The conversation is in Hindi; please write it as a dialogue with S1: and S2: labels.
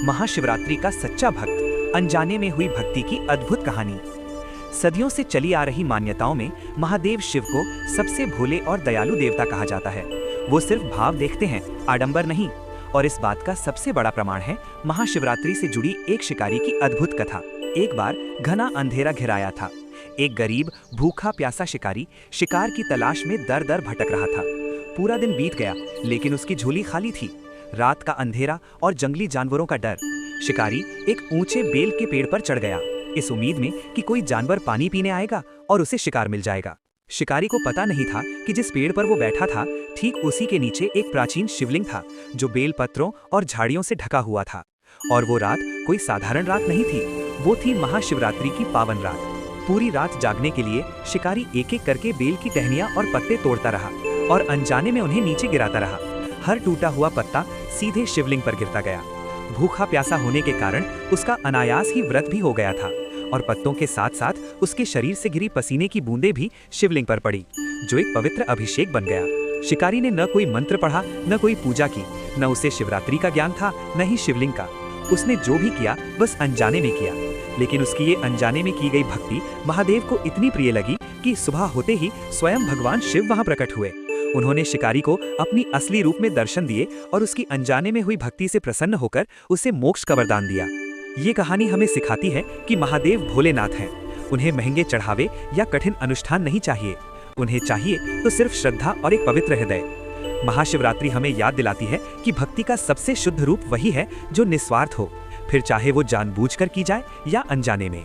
S1: महाशिवरात्रि का सच्चा भक्त, अनजाने में हुई भक्ति की अद्भुत कहानी। सदियों से चली आ रही मान्यताओं में महादेव शिव को सबसे भोले और दयालु देवता कहा जाता है। वो सिर्फ भाव देखते हैं, आडंबर नहीं। और इस बात का सबसे बड़ा प्रमाण है महाशिवरात्रि से जुड़ी एक शिकारी की अद्भुत कथा। एक बार घना अंधेरा घिराया था। एक गरीब भूखा प्यासा शिकारी शिकार की तलाश में दर दर भटक रहा था। पूरा दिन बीत गया, लेकिन उसकी झोली खाली थी। रात का अंधेरा और जंगली जानवरों का डर। शिकारी एक ऊंचे बेल के पेड़ पर चढ़ गया, इस उम्मीद में कि कोई जानवर पानी पीने आएगा और उसे शिकार मिल जाएगा। शिकारी को पता नहीं था कि जिस पेड़ पर वो बैठा था, ठीक उसी के नीचे एक प्राचीन शिवलिंग था, जो बेल पत्रों और झाड़ियों से ढका हुआ था। और वो रात कोई साधारण रात नहीं थी, वो थी महाशिवरात्रि की पावन रात। पूरी रात जागने के लिए शिकारी एक एक करके बेल की टहनियां और पत्ते तोड़ता रहा और अनजाने में उन्हें नीचे गिराता रहा। हर टूटा हुआ पत्ता सीधे शिवलिंग पर गिरता गया। भूखा प्यासा होने के कारण उसका अनायास ही व्रत भी हो गया था, और पत्तों के साथ साथ उसके शरीर से गिरी पसीने की बूंदें भी शिवलिंग पर पड़ी, जो एक पवित्र अभिषेक बन गया। शिकारी ने न कोई मंत्र पढ़ा, न कोई पूजा की, न उसे शिवरात्रि का ज्ञान था, न ही शिवलिंग का। उसने जो भी किया बस अनजाने में किया। लेकिन उसकी ये अनजाने में की गई भक्ति महादेव को इतनी प्रिय लगी कि सुबह होते ही स्वयं भगवान शिव वहां प्रकट हुए। उन्होंने शिकारी को अपनी असली रूप में दर्शन दिए और उसकी अनजाने में हुई भक्ति से प्रसन्न होकर उसे मोक्ष का वरदान दिया। ये कहानी हमें सिखाती है कि महादेव भोलेनाथ हैं। उन्हें महंगे चढ़ावे या कठिन अनुष्ठान नहीं चाहिए, उन्हें चाहिए तो सिर्फ श्रद्धा और एक पवित्र हृदय। महाशिवरात्रि हमें याद दिलाती है कि भक्ति का सबसे शुद्ध रूप वही है जो निस्वार्थ हो, फिर चाहे वो जानबूझकर की जाए या अनजाने में।